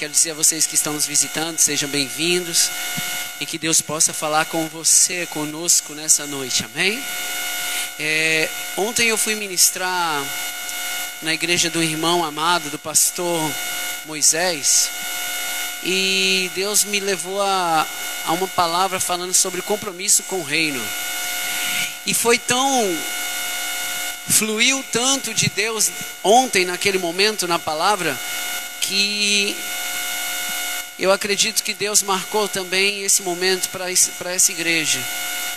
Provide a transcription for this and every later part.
Quero dizer a vocês que estão nos visitando, sejam bem-vindos e que Deus possa falar com você, conosco nessa noite, amém? Ontem eu fui ministrar na igreja do irmão amado, do pastor Moisés, e Deus me levou a uma palavra falando sobre compromisso com o reino. E fluiu tanto de Deus ontem, naquele momento, na palavra, que eu acredito que Deus marcou também esse momento para essa igreja,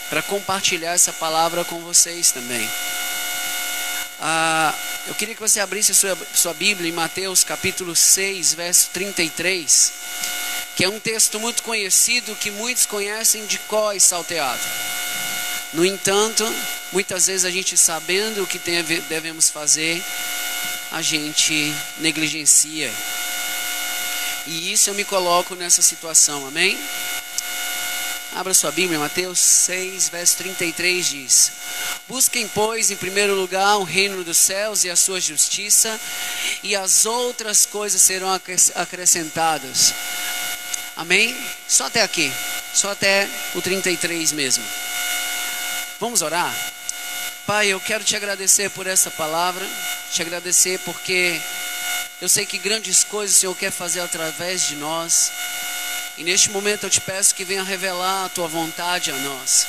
para compartilhar essa palavra com vocês também. Eu queria que você abrisse a sua Bíblia em Mateus capítulo 6, verso 33, que é um texto muito conhecido, que muitos conhecem de cor e salteado. No entanto, muitas vezes a gente, sabendo o que devemos fazer, a gente negligencia. E isso eu me coloco nessa situação, amém? Abra sua Bíblia, Mateus 6, verso 33 diz: busquem, pois, em primeiro lugar o reino dos céus e a sua justiça, e as outras coisas serão acrescentadas. Amém? Só até aqui, só até o 33 mesmo. Vamos orar? Pai, eu quero te agradecer por essa palavra, te agradecer porque eu sei que grandes coisas o Senhor quer fazer através de nós. E neste momento eu te peço que venha revelar a tua vontade a nós.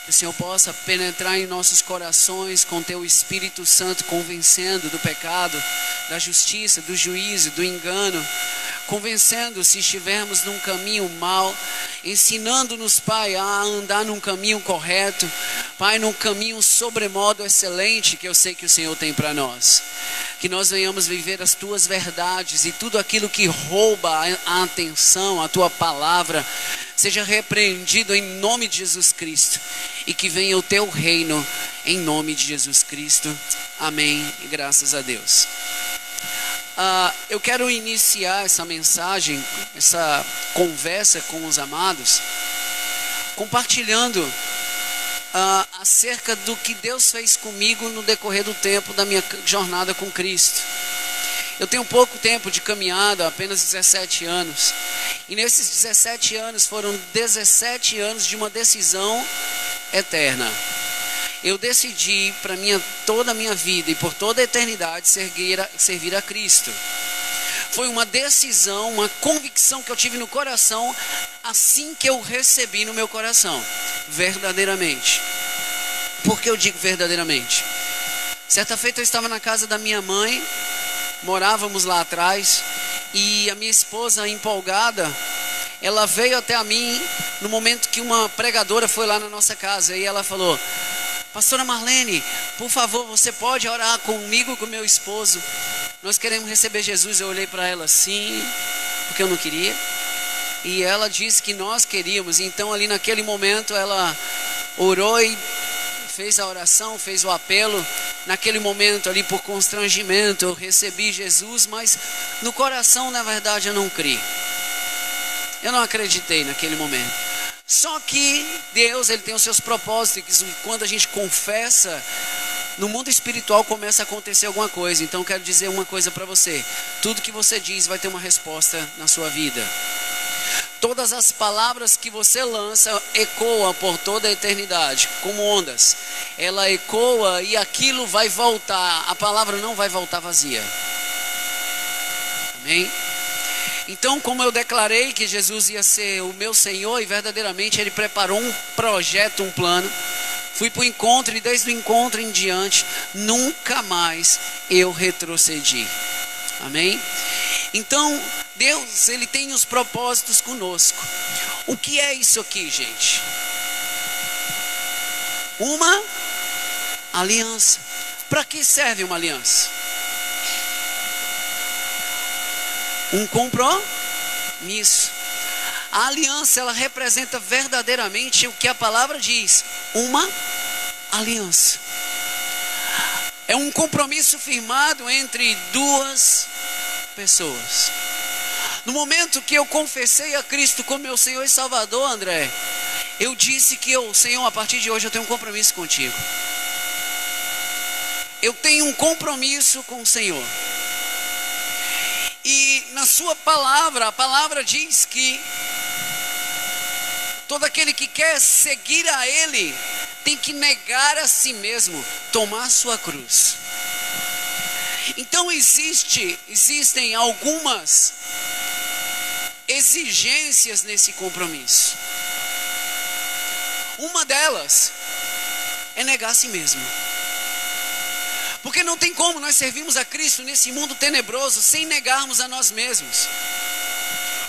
Que o Senhor possa penetrar em nossos corações com teu Espírito Santo, convencendo do pecado, da justiça, do juízo, do engano. Convencendo se estivermos num caminho mau, ensinando-nos, Pai, a andar num caminho correto, Pai, num caminho sobremodo excelente que eu sei que o Senhor tem para nós. Que nós venhamos viver as tuas verdades e tudo aquilo que rouba a atenção, a tua palavra, seja repreendido em nome de Jesus Cristo, e que venha o teu reino em nome de Jesus Cristo. Amém e graças a Deus. Eu quero iniciar essa mensagem, essa conversa com os amados, compartilhando acerca do que Deus fez comigo no decorrer do tempo da minha jornada com Cristo. Eu tenho pouco tempo de caminhada, apenas 17 anos, e nesses 17 anos foram 17 anos de uma decisão eterna. Eu decidi para toda a minha vida e por toda a eternidade servir a Cristo. Foi uma decisão, uma convicção que eu tive no coração assim que eu recebi no meu coração, verdadeiramente. Por que eu digo verdadeiramente? Certa feita eu estava na casa da minha mãe, morávamos lá atrás, e a minha esposa, empolgada, ela veio até a mim no momento que uma pregadora foi lá na nossa casa, e ela falou: pastora Marlene, por favor, você pode orar comigo e com meu esposo? Nós queremos receber Jesus. Eu olhei para ela assim, porque eu não queria. E ela disse que nós queríamos. Então ali naquele momento ela orou e fez a oração, fez o apelo. Naquele momento ali, por constrangimento, eu recebi Jesus, mas no coração, na verdade, eu não criei. Eu não acreditei naquele momento. Só que Deus, Ele tem os seus propósitos, e quando a gente confessa, no mundo espiritual começa a acontecer alguma coisa. Então eu quero dizer uma coisa para você: tudo que você diz vai ter uma resposta na sua vida. Todas as palavras que você lança ecoam por toda a eternidade, como ondas. Ela ecoa e aquilo vai voltar. A palavra não vai voltar vazia. Amém? Então, como eu declarei que Jesus ia ser o meu Senhor, e verdadeiramente Ele preparou um projeto, um plano, fui para o encontro, e desde o encontro em diante, nunca mais eu retrocedi. Amém? Então, Deus, Ele tem os propósitos conosco. O que é isso aqui, gente? Uma aliança. Para que serve uma aliança? Um compromisso. A aliança, ela representa verdadeiramente o que a palavra diz: uma aliança. É um compromisso firmado entre duas pessoas. No momento que eu confessei a Cristo como meu Senhor e Salvador, André, eu disse que Senhor, a partir de hoje eu tenho um compromisso contigo. Eu tenho um compromisso com o Senhor. E na na sua palavra, a palavra diz que todo aquele que quer seguir a Ele tem que negar a si mesmo, tomar sua cruz. Então existem algumas exigências nesse compromisso. Uma delas é negar a si mesmo. Porque não tem como nós servirmos a Cristo nesse mundo tenebroso sem negarmos a nós mesmos.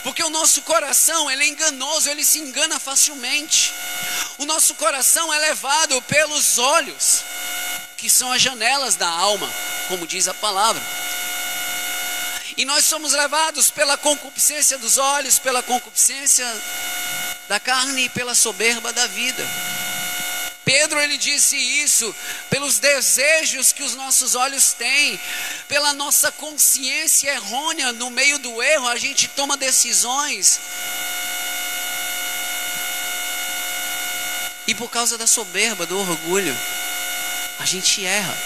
Porque o nosso coração, ele é enganoso, ele se engana facilmente. O nosso coração é levado pelos olhos, que são as janelas da alma, como diz a palavra. E nós somos levados pela concupiscência dos olhos, pela concupiscência da carne e pela soberba da vida. Pedro, ele disse isso, pelos desejos que os nossos olhos têm, pela nossa consciência errônea, no meio do erro, a gente toma decisões. E por causa da soberba, do orgulho, a gente erra.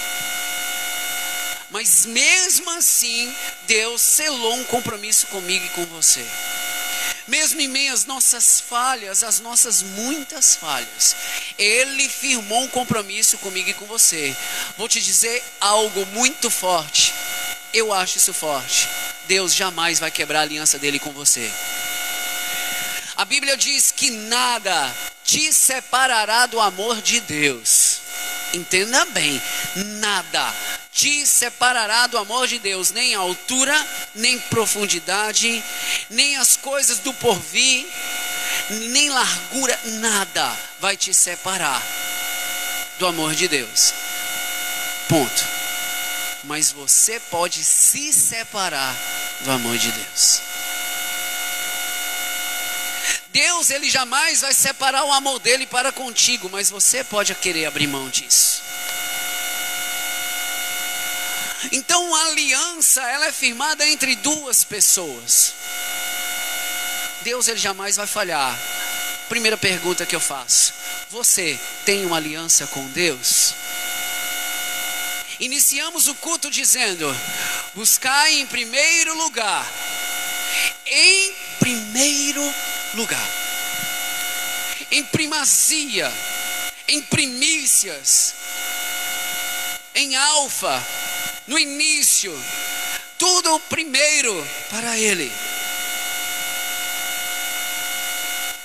Mas mesmo assim, Deus selou um compromisso comigo e com você. Mesmo em meio às nossas falhas, as nossas muitas falhas, Ele firmou um compromisso comigo e com você. Vou te dizer algo muito forte. Eu acho isso forte. Deus jamais vai quebrar a aliança dele com você. A Bíblia diz que nada te separará do amor de Deus. Entenda bem, nada te separará do amor de Deus, nem a altura, nem profundidade, nem as coisas do porvir, nem largura, nada vai te separar do amor de Deus. Ponto. Mas você pode se separar do amor de Deus. Deus, ele jamais vai separar o amor dele para contigo, mas você pode querer abrir mão disso. Então a aliança, ela é firmada entre duas pessoas. Deus, ele jamais vai falhar. Primeira pergunta que eu faço: você tem uma aliança com Deus? Iniciamos o culto dizendo: buscai em primeiro lugar. Em primeiro lugar, em primazia, em primícias, em alfa, no início, tudo primeiro para Ele.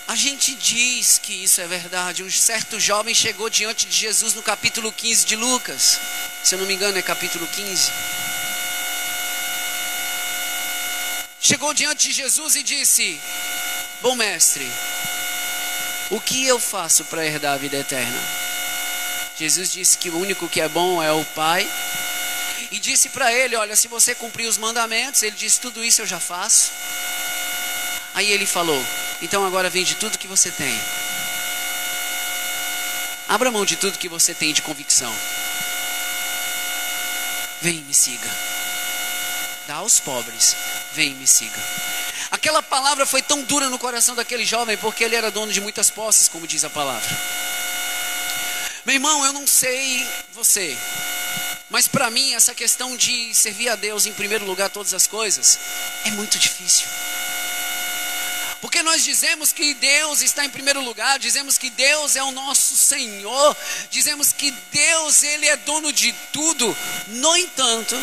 A gente diz que isso é verdade. Um certo jovem chegou diante de Jesus no capítulo 15 de Lucas, se eu não me engano é capítulo 15. Chegou diante de Jesus e disse: bom mestre, o que eu faço para herdar a vida eterna? Jesus disse que o único que é bom é o Pai. E disse para ele: olha, se você cumprir os mandamentos. Ele disse: tudo isso eu já faço. Aí ele falou: então agora vende tudo que você tem. Abra mão de tudo que você tem de convicção. Vem e me siga. Dá aos pobres, vem e me siga. Aquela palavra foi tão dura no coração daquele jovem, porque ele era dono de muitas posses, como diz a palavra. Meu irmão, eu não sei você, mas para mim essa questão de servir a Deus em primeiro lugar todas as coisas é muito difícil. Porque nós dizemos que Deus está em primeiro lugar, dizemos que Deus é o nosso Senhor, dizemos que Deus, ele é dono de tudo. No entanto,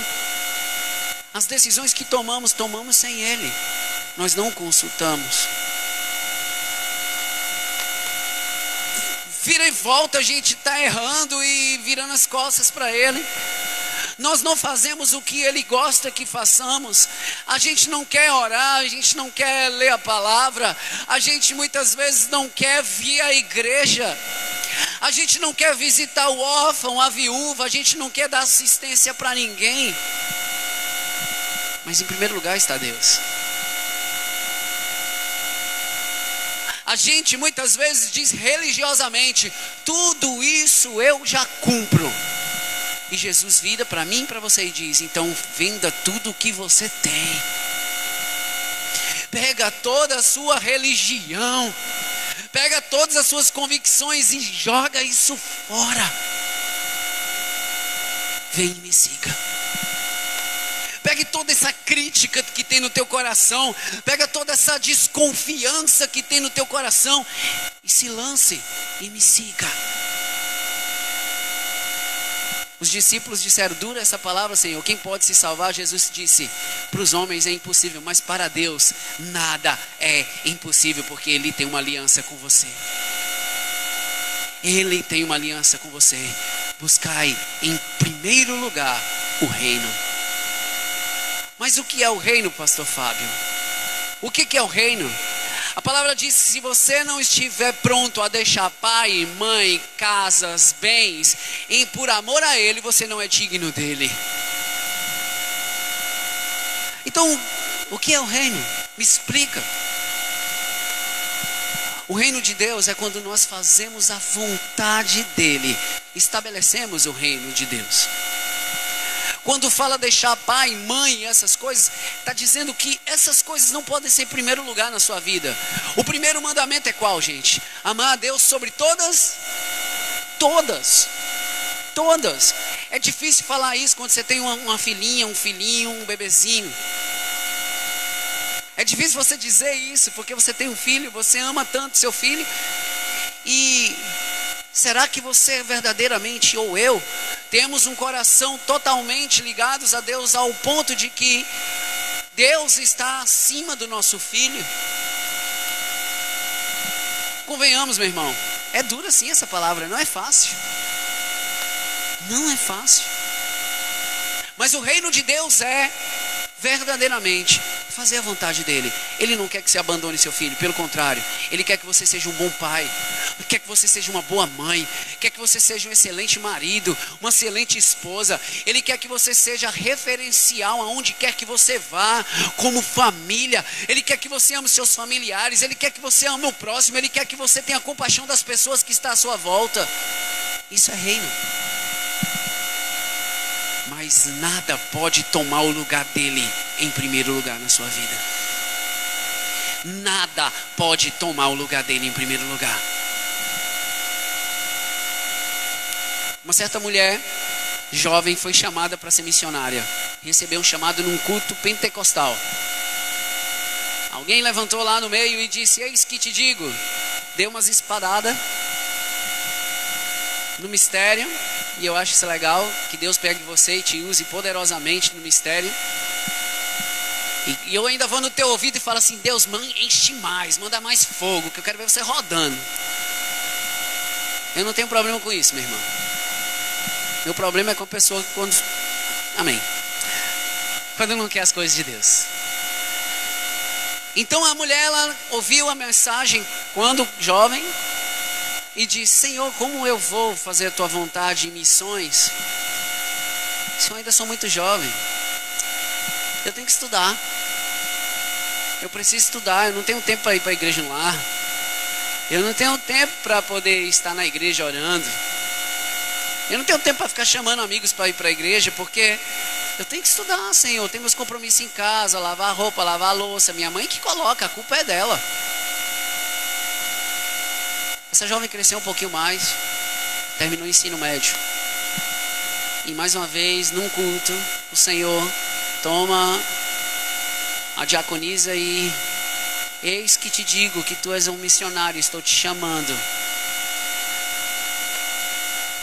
as decisões que tomamos sem Ele. Nós não consultamos. Vira e volta, a gente está errando e virando as costas para Ele. Nós não fazemos o que Ele gosta que façamos. A gente não quer orar, a gente não quer ler a palavra. A gente muitas vezes não quer vir à igreja. A gente não quer visitar o órfão, a viúva. A gente não quer dar assistência para ninguém. Mas em primeiro lugar está Deus. A gente muitas vezes diz religiosamente: tudo isso eu já cumpro. E Jesus vira para mim e para você e diz: então venda tudo o que você tem. Pega toda a sua religião, pega todas as suas convicções e joga isso fora. Vem e me siga. Pegue toda essa crítica que tem no teu coração, pega toda essa desconfiança que tem no teu coração e se lance e me siga. Os discípulos disseram: dura essa palavra, Senhor, quem pode se salvar? Jesus disse: para os homens é impossível, mas para Deus nada é impossível, porque Ele tem uma aliança com você. Ele tem uma aliança com você. Buscai em primeiro lugar o reino. Mas o que é o reino, pastor Fábio? O que é o reino? A palavra diz que se você não estiver pronto a deixar pai, mãe, casas, bens, e por amor a Ele, você não é digno dEle. Então, o que é o reino? Me explica. O reino de Deus é quando nós fazemos a vontade dEle, estabelecemos o reino de Deus. Quando fala deixar pai, mãe, essas coisas, está dizendo que essas coisas não podem ser em primeiro lugar na sua vida. O primeiro mandamento é qual, gente? Amar a Deus sobre todas. É difícil falar isso quando você tem uma filhinha, um filhinho, um bebezinho. É difícil você dizer isso porque você tem um filho, você ama tanto seu filho. E será que você verdadeiramente, ou eu, temos um coração totalmente ligados a Deus ao ponto de que Deus está acima do nosso filho? Convenhamos, meu irmão, é dura sim essa palavra, não é fácil. Não é fácil. Mas o reino de Deus é verdadeiramente fazer a vontade dEle. Ele não quer que você abandone seu filho, pelo contrário, Ele quer que você seja um bom pai, quer que você seja uma boa mãe, quer que você seja um excelente marido, uma excelente esposa. Ele quer que você seja referencial aonde quer que você vá, como família. Ele quer que você ame os seus familiares, Ele quer que você ame o próximo, Ele quer que você tenha compaixão das pessoas que estão à sua volta. Isso é reino. Mas nada pode tomar o lugar dEle em primeiro lugar na sua vida. Nada pode tomar o lugar dEle em primeiro lugar. Uma certa mulher jovem foi chamada para ser missionária. Recebeu um chamado num culto pentecostal. Alguém levantou lá no meio e disse: eis que te digo. Deu umas espadadas no mistério. E eu acho isso legal, que Deus pegue você e te use poderosamente no mistério. E eu ainda vou no teu ouvido e falo assim: Deus, enche mais, manda mais fogo, que eu quero ver você rodando. Eu não tenho problema com isso, meu irmão. Meu problema é com a pessoa quando... Amém. Quando não quer as coisas de Deus. Então a mulher, ela ouviu a mensagem quando jovem e disse: Senhor, como eu vou fazer a tua vontade em missões? Eu ainda sou muito jovem. Eu tenho que estudar. Eu preciso estudar. Eu não tenho tempo para ir para a igreja no lar. Eu não tenho tempo para poder estar na igreja orando. Eu não tenho tempo para ficar chamando amigos para ir para a igreja, porque eu tenho que estudar, Senhor. Eu tenho meus compromissos em casa, lavar a roupa, lavar a louça. Minha mãe que coloca, a culpa é dela. Essa jovem cresceu um pouquinho mais, terminou o ensino médio. E mais uma vez, num culto, o Senhor toma a diaconisa e: eis que te digo que tu és um missionário, estou te chamando.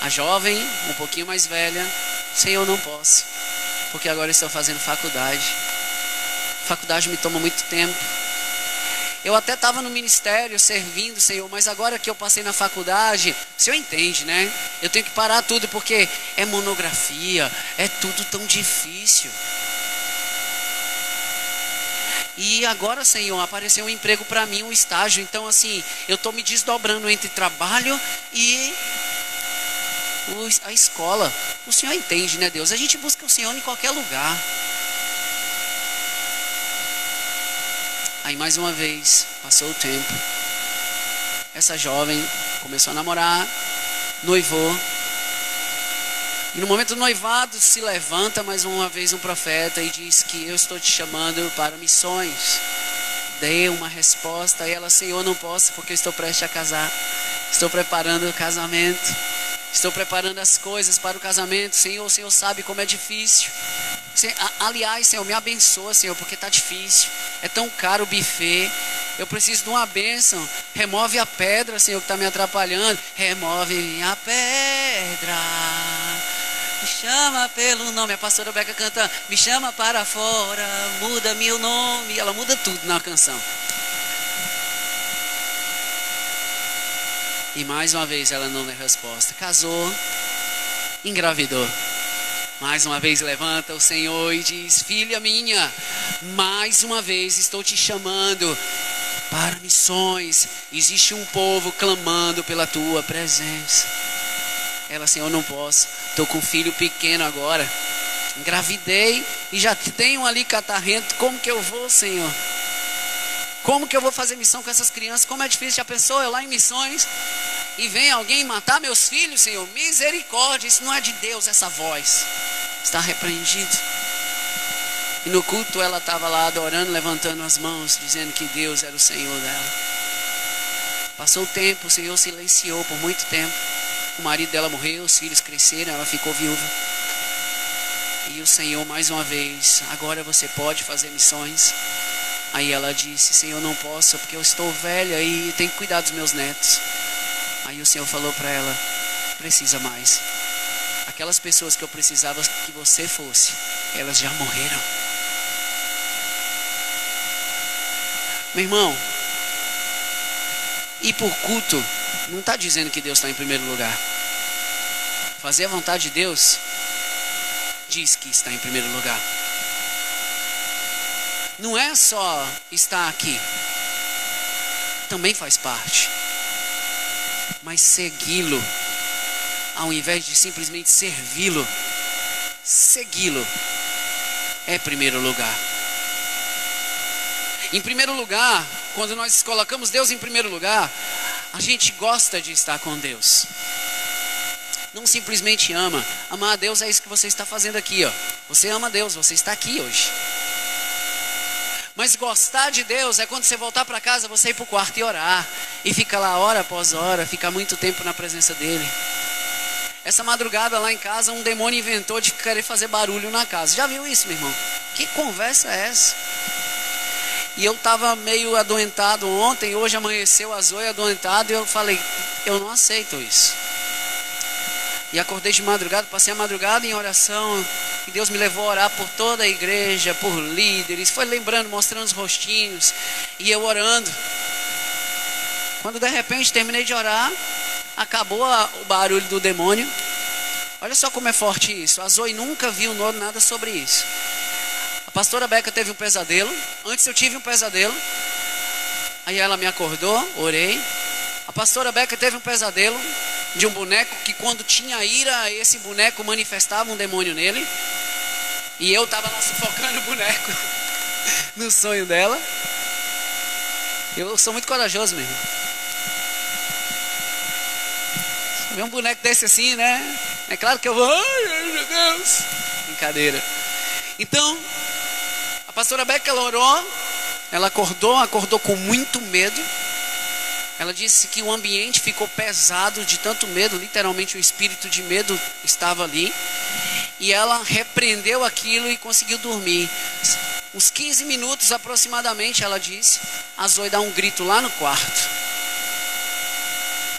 A jovem, um pouquinho mais velha: Senhor, não posso, porque agora estou fazendo faculdade. Faculdade me toma muito tempo. Eu até estava no ministério servindo, Senhor, mas agora que eu passei na faculdade, o Senhor entende, né? Eu tenho que parar tudo porque é monografia, é tudo tão difícil. E agora, Senhor, apareceu um emprego para mim, um estágio. Então, assim, eu estou me desdobrando entre trabalho e a escola. O Senhor entende, né, Deus? A gente busca o Senhor em qualquer lugar. Aí mais uma vez, passou o tempo. Essa jovem começou a namorar, noivou. E no momento do noivado se levanta mais uma vez um profeta e diz que eu estou te chamando para missões. Dê uma resposta. E ela: Senhor, não posso porque eu estou prestes a casar. Estou preparando o casamento. Estou preparando as coisas para o casamento. Senhor, o Senhor sabe como é difícil. Aliás, Senhor, me abençoa, Senhor, porque está difícil. É tão caro o buffet. Eu preciso de uma bênção. Remove a pedra, Senhor, que está me atrapalhando. Remove a pedra. Me chama pelo nome. A pastora Beca cantando. Me chama para fora. Muda meu nome. Ela muda tudo na canção. E mais uma vez ela não deu resposta. Casou. Engravidou. Mais uma vez levanta o Senhor e diz: filha minha, mais uma vez estou te chamando para missões. Existe um povo clamando pela tua presença. Ela: Senhor, não posso. Estou com um filho pequeno agora. Engravidei e já tenho ali catarrento. Como que eu vou, Senhor? Como que eu vou fazer missão com essas crianças? Como é difícil. Já pensou eu lá em missões e vem alguém matar meus filhos, Senhor? Misericórdia. Isso não é de Deus, essa voz. Está repreendido. E no culto ela estava lá adorando, levantando as mãos, dizendo que Deus era o Senhor dela. Passou o tempo, o Senhor silenciou por muito tempo. O marido dela morreu, os filhos cresceram, ela ficou viúva. E o Senhor mais uma vez: agora você pode fazer missões. Aí ela disse: Senhor, não posso, porque eu estou velha e tenho que cuidar dos meus netos. Aí o Senhor falou para ela: precisa mais. Aquelas pessoas que eu precisava que você fosse, elas já morreram. Meu irmão, ir por culto não está dizendo que Deus está em primeiro lugar. Fazer a vontade de Deus diz que está em primeiro lugar. Não é só estar aqui, também faz parte. Mas segui-lo, ao invés de simplesmente servi-lo, segui-lo é primeiro lugar. Em primeiro lugar, quando nós colocamos Deus em primeiro lugar, a gente gosta de estar com Deus. Não simplesmente ama. Amar a Deus é isso que você está fazendo aqui, ó. Você ama a Deus, você está aqui hoje. Mas gostar de Deus é quando você voltar para casa, você ir para o quarto e orar. E fica lá hora após hora, ficar muito tempo na presença dele. Essa madrugada lá em casa, um demônio inventou de querer fazer barulho na casa. Já viu isso, meu irmão? Que conversa é essa? E eu estava meio adoentado ontem, hoje amanheceu azul adoentado, e eu falei: eu não aceito isso. E acordei de madrugada, passei a madrugada em oração, e Deus me levou a orar por toda a igreja, por líderes, foi lembrando, mostrando os rostinhos, e eu orando. Quando de repente terminei de orar, acabou o barulho do demônio. Olha só como é forte isso. A Zoe nunca viu nada sobre isso. A pastora Beca teve um pesadelo. Antes eu tive um pesadelo. Aí ela me acordou, orei. A pastora Beca teve um pesadelo de um boneco que, quando tinha ira, esse boneco manifestava um demônio nele. E eu estava lá sufocando o boneco no sonho dela. Eu sou muito corajoso mesmo. Ver um boneco desse assim, né? É claro que eu vou: ai meu Deus. Brincadeira. Então, a pastora Beca, ela orou. Ela acordou com muito medo. Ela disse que o ambiente ficou pesado de tanto medo. Literalmente o espírito de medo estava ali. E ela repreendeu aquilo e conseguiu dormir. Uns 15 minutos aproximadamente, ela disse, a Zoe dá um grito lá no quarto.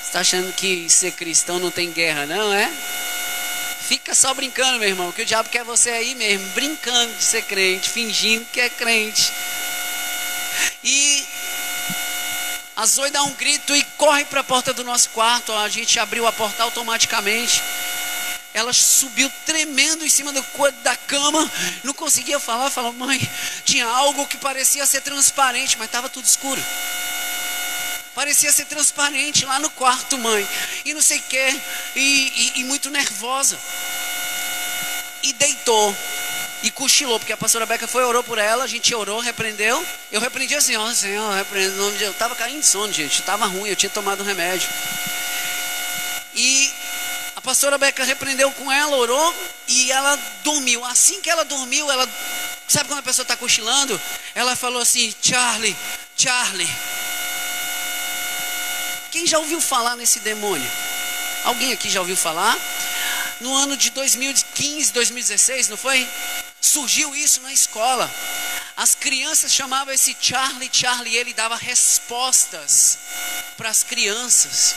Você está achando que ser cristão não tem guerra, não é? Fica só brincando, meu irmão, que o diabo quer você aí mesmo, brincando de ser crente, fingindo que é crente. E a Zoe dá um grito e corre para a porta do nosso quarto. A gente abriu a porta automaticamente. Ela subiu tremendo em cima da cama, não conseguia falar. Falou: mãe, tinha algo que parecia ser transparente, mas estava tudo escuro. Parecia ser transparente lá no quarto, mãe. E não sei o que. E muito nervosa. E deitou. E cochilou, porque a pastora Beca foi, orou por ela. A gente orou, repreendeu. Eu repreendi assim: ó, Senhor, repreendo o nome de Deus. Eu estava caindo de sono, gente. Estava ruim, eu tinha tomado um remédio. E a pastora Beca repreendeu com ela, orou. E ela dormiu. Assim que ela dormiu, ela... Sabe quando a pessoa está cochilando? Ela falou assim: Charlie, Charlie. Quem já ouviu falar nesse demônio? Alguém aqui já ouviu falar? No ano de 2015, 2016, não foi? Surgiu isso na escola. As crianças chamavam esse Charlie, Charlie, e ele dava respostas para as crianças.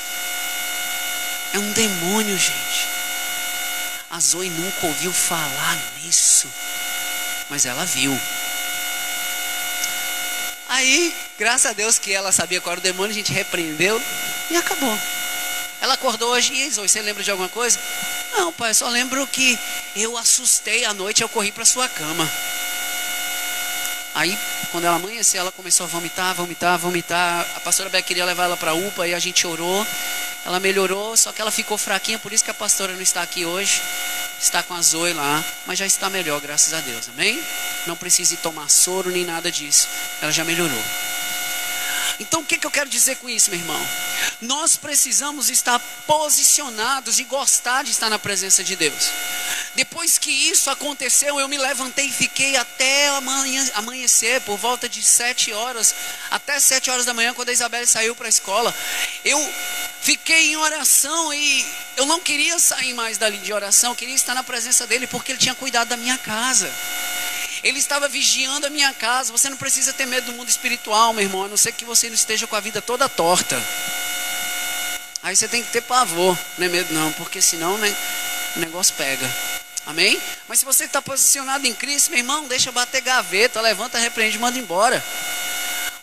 É um demônio, gente. A Zoe nunca ouviu falar nisso, mas ela viu. Aí, graças a Deus que ela sabia qual era o demônio, a gente repreendeu e acabou. Ela acordou hoje, e aí, Zoe, você lembra de alguma coisa? Não, pai, só lembro que eu assustei à noite, eu corri para sua cama. Aí, quando ela amanheceu, ela começou a vomitar. A pastora Beck queria levar ela para a UPA e a gente orou. Ela melhorou, só que ela ficou fraquinha, por isso que a pastora não está aqui hoje. Está com a Zoe lá, mas já está melhor, graças a Deus, amém? Não precisa ir tomar soro nem nada disso, ela já melhorou. Então o que eu quero dizer com isso, meu irmão? Nós precisamos estar posicionados e gostar de estar na presença de Deus. Depois que isso aconteceu, eu me levantei e fiquei até amanhecer, por volta de 7 horas, até 7 horas da manhã, quando a Isabelle saiu para a escola. Eu fiquei em oração e eu não queria sair mais dali de oração, eu queria estar na presença dele, porque ele tinha cuidado da minha casa. Ele estava vigiando a minha casa. Você não precisa ter medo do mundo espiritual, meu irmão, a não ser que você não esteja com a vida toda torta. Aí você tem que ter pavor, não é medo não, porque senão, né, o negócio pega. Amém? Mas se você está posicionado em Cristo, meu irmão, deixa bater gaveta, levanta, repreende e manda embora.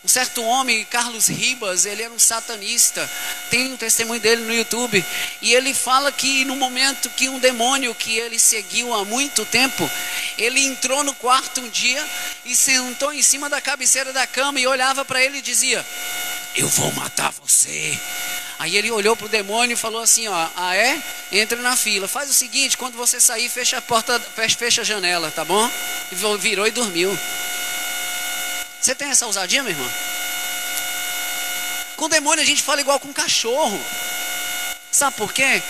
Um certo homem, Carlos Ribas, ele era um satanista. Tem um testemunho dele no YouTube. E ele fala que no momento que um demônio que ele seguiu há muito tempo, ele entrou no quarto um dia e sentou em cima da cabeceira da cama e olhava para ele e dizia: eu vou matar você. Aí ele olhou para o demônio e falou assim, ó: ah é? Entra na fila. Faz o seguinte, quando você sair, fecha a porta, fecha a janela, tá bom? E virou e dormiu. Você tem essa ousadia, meu irmão? Com o demônio a gente fala igual com um cachorro. Sabe por quê?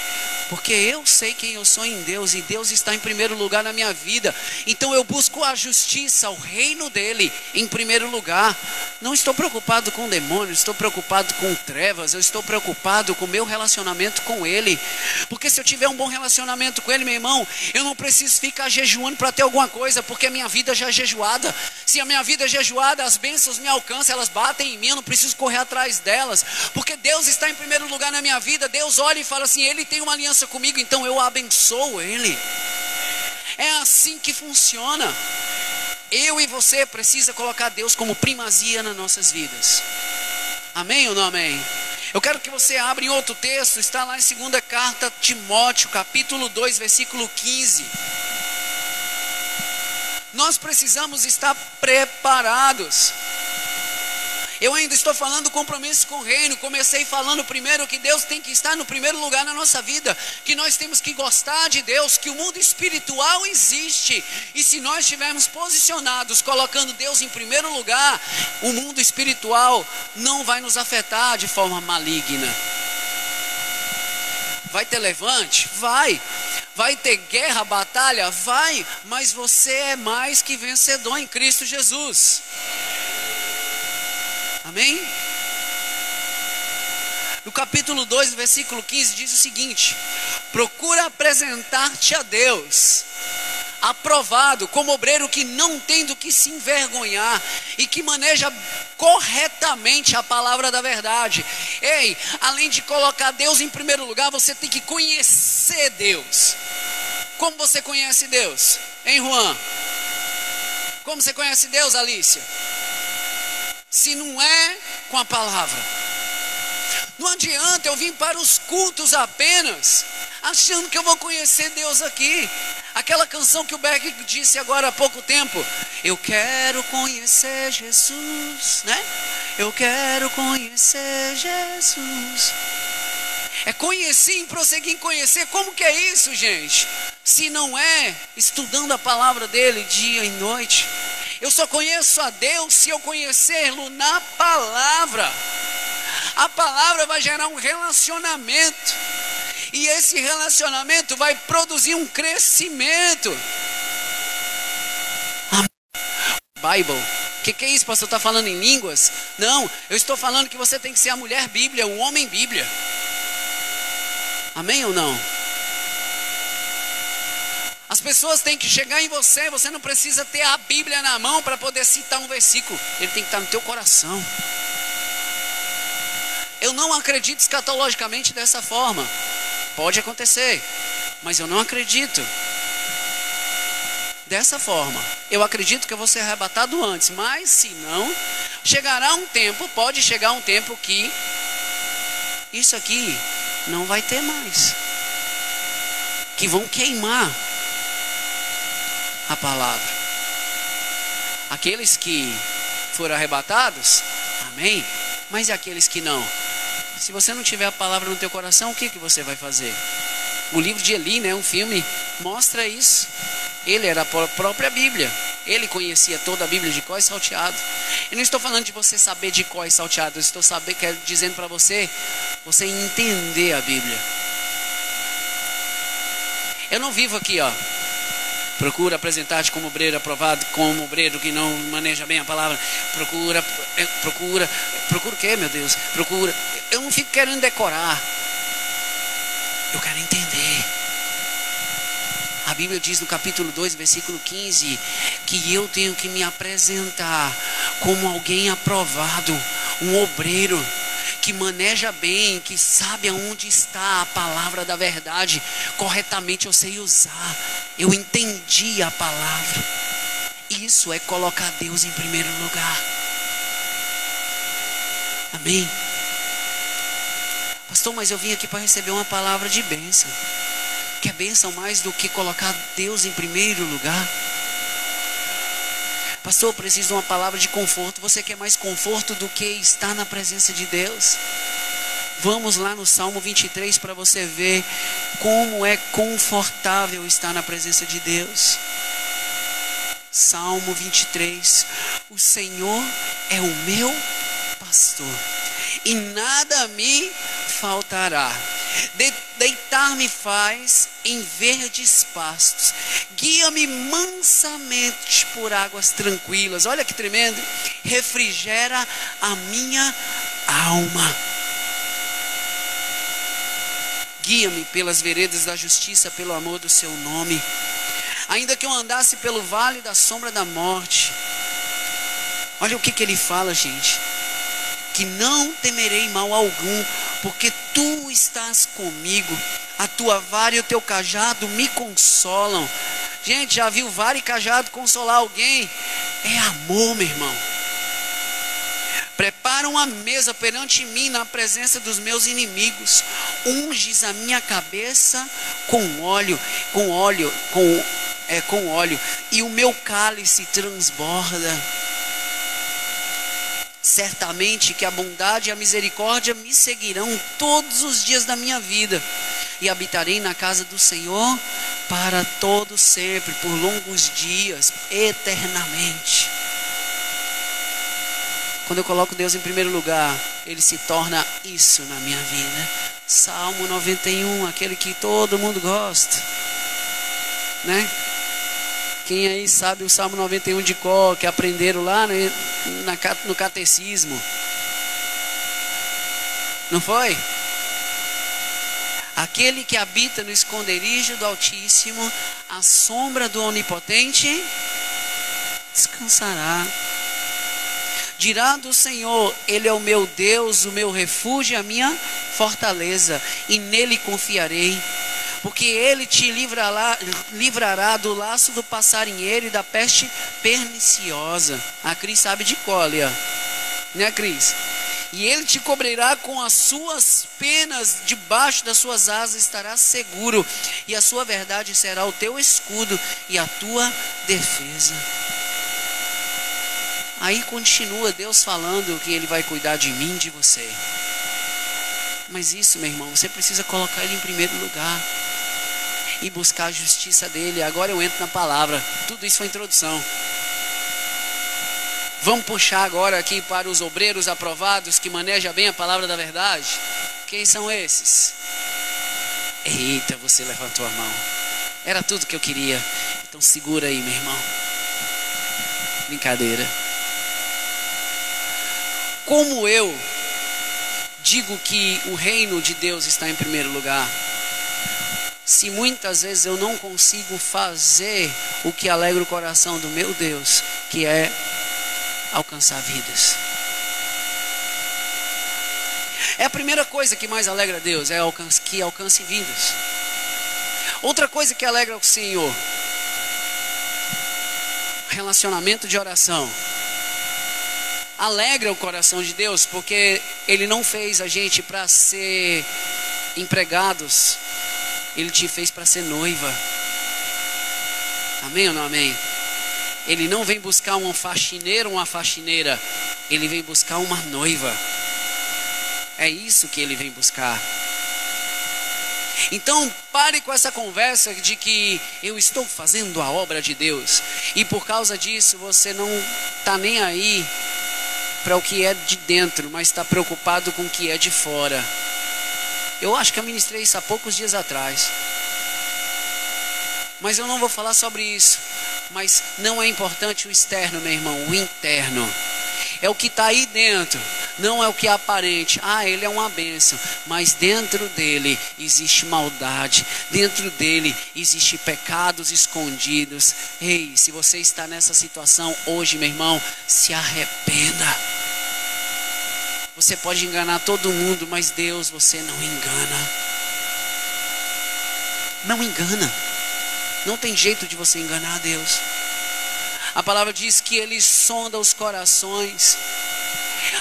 Porque eu sei quem eu sou em Deus e Deus está em primeiro lugar na minha vida. Então eu busco a justiça, o reino dele em primeiro lugar. Não estou preocupado com o demônio, estou preocupado com trevas, eu estou preocupado com o meu relacionamento com ele. Porque se eu tiver um bom relacionamento com ele, meu irmão, eu não preciso ficar jejuando para ter alguma coisa, porque a minha vida já é jejuada. Se a minha vida é jejuada, as bênçãos me alcançam, elas batem em mim, eu não preciso correr atrás delas. Porque Deus está em primeiro lugar na minha vida. Deus olha e fala assim: ele tem uma aliança comigo, então eu abençoo ele. É assim que funciona. Eu e você precisa colocar Deus como primazia nas nossas vidas. Amém ou não amém? Eu quero que você abra em outro texto, está lá em 2ª carta a Timóteo, capítulo 2, versículo 15. Nós precisamos estar preparados. Eu ainda estou falando compromisso com o reino. Comecei falando primeiro que Deus tem que estar no primeiro lugar na nossa vida, que nós temos que gostar de Deus, que o mundo espiritual existe, e se nós estivermos posicionados colocando Deus em primeiro lugar, o mundo espiritual não vai nos afetar de forma maligna. Vai ter levante? Vai. Vai ter guerra, batalha? Vai. Mas você é mais que vencedor em Cristo Jesus. Amém? No capítulo 2, versículo 15, diz o seguinte: procura apresentar-te a Deus aprovado, como obreiro que não tem do que se envergonhar e que maneja corretamente a palavra da verdade. Ei, além de colocar Deus em primeiro lugar, você tem que conhecer Deus. Como você conhece Deus? Hein, Juan? Como você conhece Deus, Alícia? Se não é com a palavra. Não adianta eu vir para os cultos apenas achando que eu vou conhecer Deus aqui. Aquela canção que o Beck disse agora há pouco tempo: eu quero conhecer Jesus, né? Eu quero conhecer Jesus. É conhecer e prosseguir em conhecer. Como que é isso, gente? Se não é estudando a palavra dele dia e noite. Eu só conheço a Deus se eu conhecê-lo na palavra. A palavra vai gerar um relacionamento. E esse relacionamento vai produzir um crescimento. Bible. O que é isso, pastor? Está falando em línguas? Não, eu estou falando que você tem que ser a mulher Bíblia, o homem Bíblia. Amém ou não? As pessoas têm que chegar em você. Você não precisa ter a Bíblia na mão para poder citar um versículo. Ele tem que estar no teu coração. Eu não acredito escatologicamente dessa forma. Pode acontecer, mas eu não acredito dessa forma. Eu acredito que eu vou ser arrebatado antes, mas se não, chegará um tempo, pode chegar um tempo que isso aqui não vai ter mais, que vão queimar a palavra. Aqueles que foram arrebatados, amém, mas e aqueles que não? Se você não tiver a palavra no teu coração, o que você vai fazer? O livro de Eli, né, um filme, mostra isso. Ele era a própria Bíblia. Ele conhecia toda a Bíblia de cor e salteado. Eu não estou falando de você saber de cor e salteado. Eu estou dizendo para você entender a Bíblia. Eu não vivo aqui, ó. Procura apresentar-te como obreiro aprovado, como obreiro que não maneja bem a palavra. Procura o quê, meu Deus? Procura. Eu não fico querendo decorar. Eu quero entender. A Bíblia diz no capítulo 2, versículo 15, que eu tenho que me apresentar como alguém aprovado, um obreiro que maneja bem, que sabe aonde está a palavra da verdade. Corretamente eu sei usar. Eu entendi a palavra. Isso é colocar Deus em primeiro lugar. Amém? Pastor, mas eu vim aqui para receber uma palavra de bênção. Quer bênção mais do que colocar Deus em primeiro lugar? Pastor, eu preciso de uma palavra de conforto. Você quer mais conforto do que estar na presença de Deus? Vamos lá no Salmo 23 para você ver como é confortável estar na presença de Deus. Salmo 23. O Senhor é o meu pastor e nada me faltará. Deitar-me faz em verdes pastos, guia-me mansamente por águas tranquilas. Olha que tremendo. Refrigera a minha alma. Guia-me pelas veredas da justiça, pelo amor do seu nome. Ainda que eu andasse pelo vale da sombra da morte. Olha o que ele fala, gente. Que não temerei mal algum, porque tu estás comigo. A tua vara e o teu cajado me consolam. Gente, já viu vara e cajado consolar alguém? É amor, meu irmão. Prepara uma mesa perante mim na presença dos meus inimigos. Unges a minha cabeça com óleo, e o meu cálice transborda. Certamente que a bondade e a misericórdia me seguirão todos os dias da minha vida, e habitarei na casa do Senhor para todo sempre, por longos dias, eternamente. Quando eu coloco Deus em primeiro lugar, Ele se torna isso na minha vida. Salmo 91, aquele que todo mundo gosta, né? Quem aí sabe o Salmo 91 de cor, que aprenderam lá no catecismo? Não foi? Aquele que habita no esconderijo do Altíssimo, à sombra do Onipotente, descansará. Dirá do Senhor: Ele é o meu Deus, o meu refúgio, a minha fortaleza, e nele confiarei. Porque Ele te livrará do laço do passarinheiro e da peste perniciosa. A Cris sabe de cor ali, ó. Né, Cris? E Ele te cobrirá com as suas penas, debaixo das suas asas estarás seguro, e a sua verdade será o teu escudo e a tua defesa. Aí continua Deus falando que Ele vai cuidar de mim, de você. Mas isso, meu irmão, você precisa colocar Ele em primeiro lugar e buscar a justiça dEle. Agora eu entro na palavra. Tudo isso foi introdução. Vamos puxar agora aqui para os obreiros aprovados que manejam bem a palavra da verdade. Quem são esses? Eita, você levantou a mão. Era tudo que eu queria. Então segura aí, meu irmão. Brincadeira. Como eu digo que o reino de Deus está em primeiro lugar? se muitas vezes eu não consigo fazer o que alegra o coração do meu Deus, que é alcançar vidas? É a primeira coisa que mais alegra a Deus, que alcance vidas. Outra coisa que alegra o Senhor, relacionamento de oração. Alegra o coração de Deus, porque Ele não fez a gente para ser empregados, Ele te fez para ser noiva. Amém ou não amém? Ele não vem buscar um faxineiro ou uma faxineira, Ele vem buscar uma noiva. É isso que Ele vem buscar. Então pare com essa conversa de que eu estou fazendo a obra de Deus e por causa disso você não está nem aí para o que é de dentro, mas está preocupado com o que é de fora. Eu acho que eu ministrei isso há poucos dias atrás, mas eu não vou falar sobre isso. Mas não é importante o externo, meu irmão, o interno é o que está aí dentro, não é o que é aparente. Ele é uma bênção, mas dentro dele existe maldade, dentro dele existe pecados escondidos. Ei, se você está nessa situação hoje, meu irmão, se arrependa. Você pode enganar todo mundo, mas Deus você não engana. Não engana. Não tem jeito de você enganar a Deus. A palavra diz que Ele sonda os corações.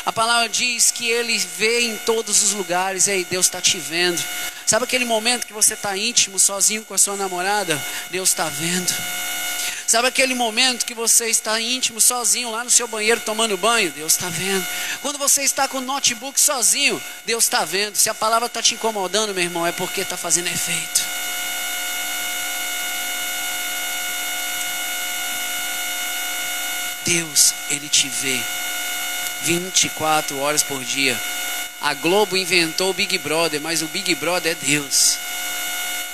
A palavra diz que Ele vê em todos os lugares. Ei, Deus está te vendo. Sabe aquele momento que você está íntimo, sozinho com a sua namorada? Deus está vendo. Sabe aquele momento que você está íntimo, sozinho, lá no seu banheiro tomando banho? Deus está vendo. Quando você está com o notebook sozinho, Deus está vendo. Se a palavra está te incomodando, meu irmão, é porque está fazendo efeito. Deus, Ele te vê 24 horas por dia. A Globo inventou o Big Brother, mas o Big Brother é Deus.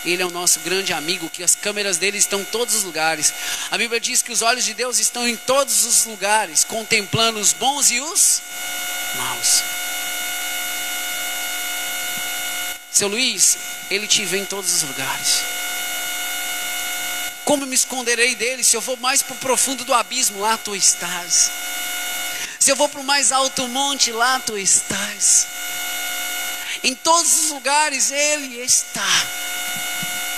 Ele é o nosso grande amigo, que as câmeras dele estão em todos os lugares. A Bíblia diz que os olhos de Deus estão em todos os lugares, contemplando os bons e os maus. Seu Luiz, Ele te vê em todos os lugares. Como me esconderei dele? Se eu vou mais para o profundo do abismo, lá tu estás. Se eu vou para o mais alto monte, lá tu estás. Em todos os lugares Ele está,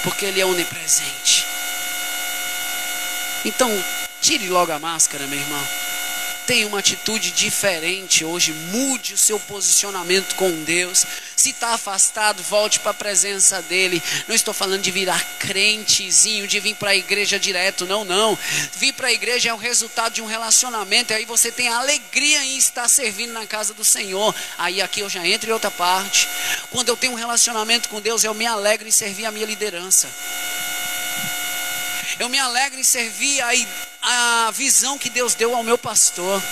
porque Ele é onipresente. Então, tire logo a máscara, meu irmão. Tenha uma atitude diferente hoje. Mude o seu posicionamento com Deus. Se está afastado, volte para a presença dEle. Não estou falando de virar crentezinho, de vir para a igreja direto. Não. Vir para a igreja é o resultado de um relacionamento. E aí você tem a alegria em estar servindo na casa do Senhor. Aí aqui eu já entro em outra parte. Quando eu tenho um relacionamento com Deus, eu me alegro em servir a minha liderança. Eu me alegro em servir a visão que Deus deu ao meu pastor.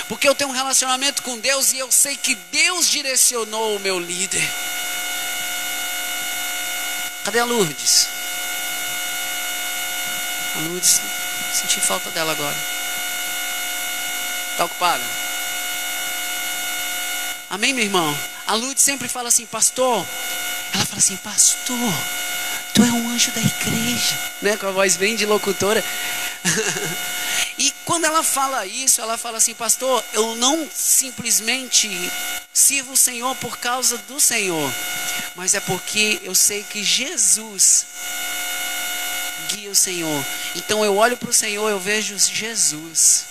Porque eu tenho um relacionamento com Deus e eu sei que Deus direcionou o meu líder. Cadê a Lourdes? A Lourdes, senti falta dela agora. Está ocupada? Amém, meu irmão? A Lourdes sempre fala assim, pastor. Ela fala assim, pastor, tu é um anjo da igreja, né? Com a voz bem de locutora. E quando ela fala isso, ela fala assim, pastor, eu não simplesmente sirvo o Senhor por causa do Senhor, mas é porque eu sei que Jesus guia o Senhor. Então eu olho para o Senhor, eu vejo Jesus.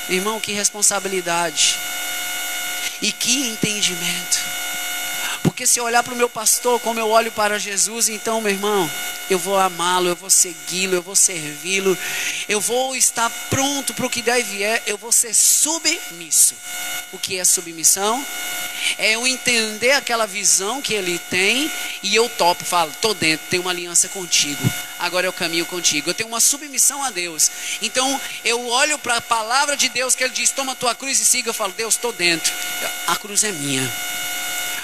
Meu irmão, que responsabilidade e que entendimento. Porque se eu olhar para o meu pastor como eu olho para Jesus, então, meu irmão, eu vou amá-lo, eu vou segui-lo, eu vou servi-lo, eu vou estar pronto para o que der e vier, eu vou ser submisso. O que é submissão? É eu entender aquela visão que ele tem e eu topo, falo, estou dentro, tenho uma aliança contigo, agora eu caminho contigo, eu tenho uma submissão a Deus. Então eu olho para a palavra de Deus que ele diz, toma a tua cruz e siga, eu falo, Deus, estou dentro, a cruz é minha.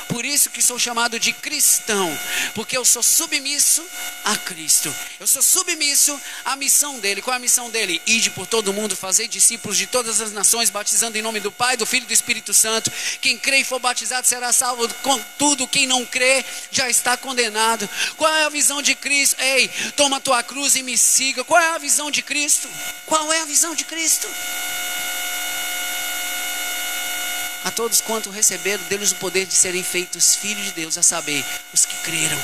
Por isso que sou chamado de cristão, porque eu sou submisso a Cristo. Eu sou submisso à missão dele. Qual é a missão dele? Ide por todo mundo, fazer discípulos de todas as nações, batizando em nome do Pai, do Filho e do Espírito Santo. Quem crê e for batizado será salvo. Contudo, quem não crê já está condenado. Qual é a visão de Cristo? Ei, toma a tua cruz e me siga. Qual é a visão de Cristo? Qual é a visão de Cristo? A todos quanto receberam, deu-lhes o poder de serem feitos filhos de Deus, a saber, os que creram.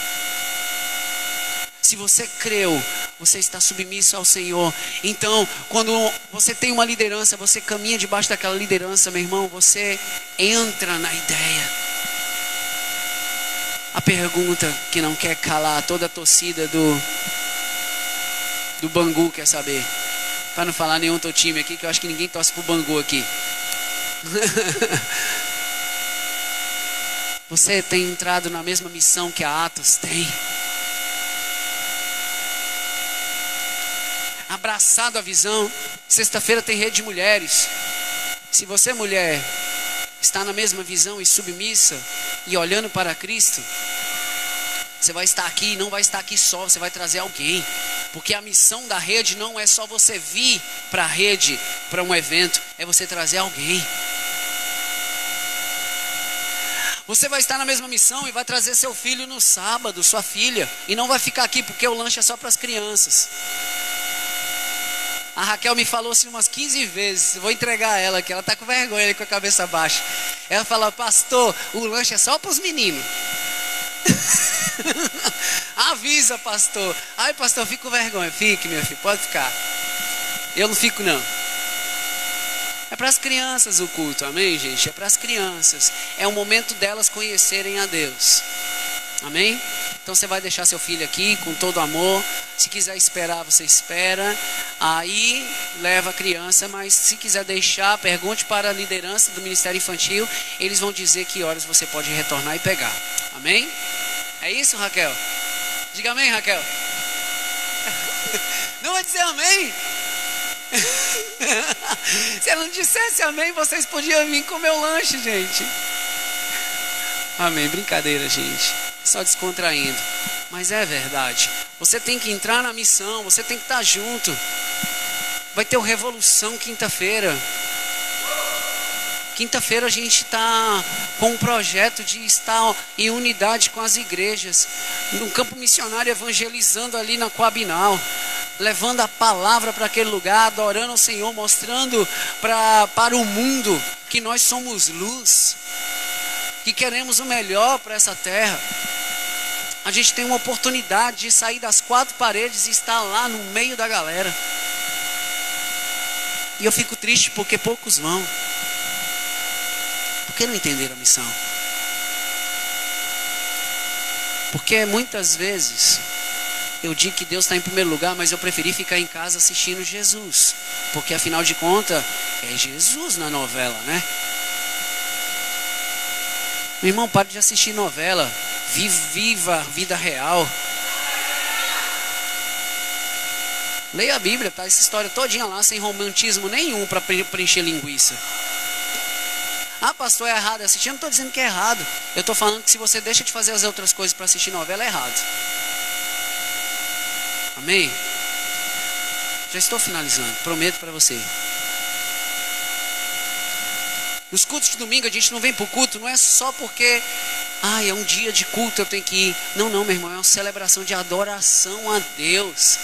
Se você creu, você está submisso ao Senhor. Então, quando você tem uma liderança, você caminha debaixo daquela liderança, meu irmão, você entra na ideia. A pergunta que não quer calar toda a torcida do Bangu quer saber. Para não falar nenhum outro time aqui, que eu acho que ninguém torce pro Bangu aqui. Você tem entrado na mesma missão que a Atos tem? Abraçado a visão. Sexta-feira tem rede de mulheres. Se você, mulher, está na mesma visão e submissa e olhando para Cristo, você vai estar aqui e não vai estar aqui só, você vai trazer alguém. Porque a missão da rede não é só você vir para a rede, para um evento, é você trazer alguém. Você vai estar na mesma missão e vai trazer seu filho no sábado, sua filha, e não vai ficar aqui porque o lanche é só para as crianças. A Raquel me falou assim umas 15 vezes, vou entregar ela aqui, ela está com vergonha ali com a cabeça baixa. Ela fala: pastor, o lanche é só para os meninos. Avisa, pastor. Ai, pastor, eu fico com vergonha. Fique, meu filho, pode ficar. Eu não fico, não. É para as crianças o culto, amém, gente? É para as crianças. É o momento delas conhecerem a Deus. Amém? Então você vai deixar seu filho aqui com todo amor. Se quiser esperar, você espera. Aí leva a criança. Mas se quiser deixar, pergunte para a liderança do Ministério Infantil. Eles vão dizer que horas você pode retornar e pegar. Amém? É isso, Raquel? Diga amém, Raquel. Não vai dizer amém? Se ela não dissesse amém, vocês podiam vir comer o lanche, gente. Amém, brincadeira, gente. Só descontraindo. Mas é verdade. Você tem que entrar na missão, você tem que estar junto. Vai ter o Revolução quinta-feira. Quinta-feira a gente está com um projeto de estar em unidade com as igrejas, no campo missionário, evangelizando ali na Coabinal, levando a palavra para aquele lugar, adorando o Senhor, mostrando para o mundo que nós somos luz, que queremos o melhor para essa terra. A gente tem uma oportunidade de sair das quatro paredes e estar lá no meio da galera. E eu fico triste porque poucos vão. Por que não entenderam a missão? Porque muitas vezes eu digo que Deus está em primeiro lugar, mas eu preferi ficar em casa assistindo Jesus. Porque afinal de contas, é Jesus na novela, né? Meu irmão, pare de assistir novela. Viva a vida real. Leia a Bíblia, tá? Essa história todinha lá, sem romantismo nenhum para preencher linguiça. Ah, pastor, é errado assistir? Eu não estou dizendo que é errado. Eu estou falando que se você deixa de fazer as outras coisas para assistir novela, é errado. Amém? Já estou finalizando, prometo para você. Nos cultos de domingo a gente não vem para o culto, não é só porque é um dia de culto, eu tenho que ir. Não, meu irmão, é uma celebração de adoração a Deus.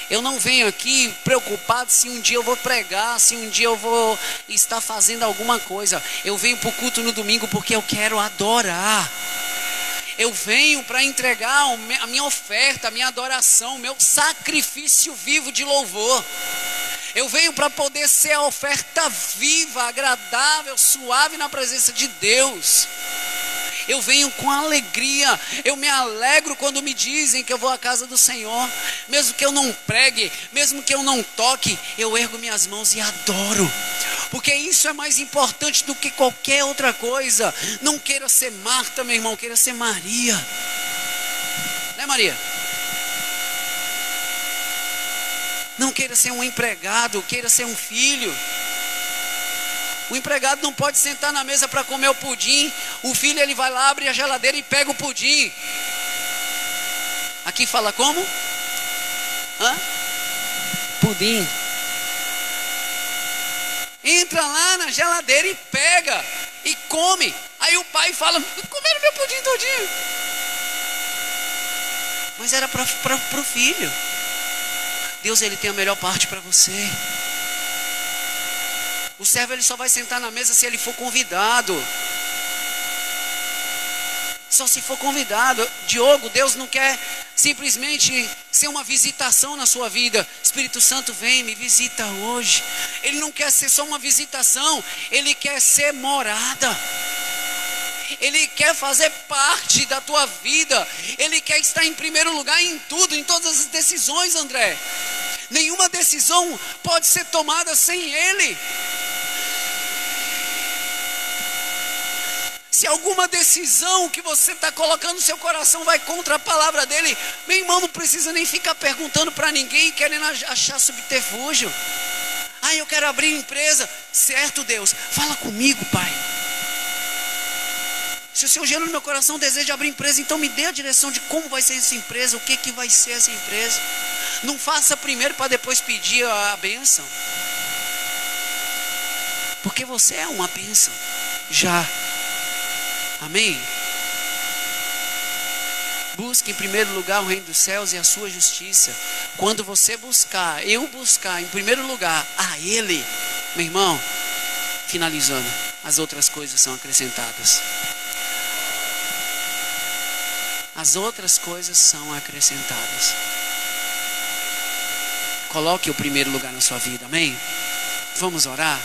Eu não venho aqui preocupado se um dia eu vou pregar, se um dia eu vou estar fazendo alguma coisa. Eu venho para o culto no domingo porque eu quero adorar. Eu venho para entregar a minha oferta, a minha adoração, o meu sacrifício vivo de louvor. Eu venho para poder ser a oferta viva, agradável, suave na presença de Deus. Eu venho com alegria, eu me alegro quando me dizem que eu vou à casa do Senhor. Mesmo que eu não pregue, mesmo que eu não toque, eu ergo minhas mãos e adoro. Porque isso é mais importante do que qualquer outra coisa. Não queira ser Marta, meu irmão, queira ser Maria. Né, Maria? Não queira ser um empregado, queira ser um filho. O empregado não pode sentar na mesa para comer o pudim. O filho, ele vai lá, abre a geladeira e pega o pudim. Aqui fala como? Pudim. Entra lá na geladeira e pega e come. Aí o pai fala: comeram meu pudim todinho. Mas era para o filho. Deus, ele tem a melhor parte para você. O servo, ele só vai sentar na mesa se ele for convidado. Só se for convidado. Diogo, Deus não quer simplesmente ser uma visitação na sua vida. Espírito Santo, vem, me visita hoje. Ele não quer ser só uma visitação. Ele quer ser morada. Ele quer fazer parte da tua vida. Ele quer estar em primeiro lugar em tudo, em todas as decisões, André. Nenhuma decisão pode ser tomada sem Ele. Se alguma decisão que você está colocando no seu coração vai contra a palavra dele, meu irmão, não precisa nem ficar perguntando para ninguém, querendo achar subterfúgio. Eu quero abrir empresa. Certo, Deus, fala comigo, Pai. Se o Senhor gera no meu coração o desejo de abrir empresa, então me dê a direção de como vai ser essa empresa, o que vai ser essa empresa. Não faça primeiro para depois pedir a bênção. Porque você é uma bênção já. Amém? Busque em primeiro lugar o reino dos céus e a sua justiça. Quando você buscar, eu buscar em primeiro lugar a Ele, meu irmão, finalizando, as outras coisas são acrescentadas. As outras coisas são acrescentadas. Coloque o primeiro lugar na sua vida, amém? Vamos orar?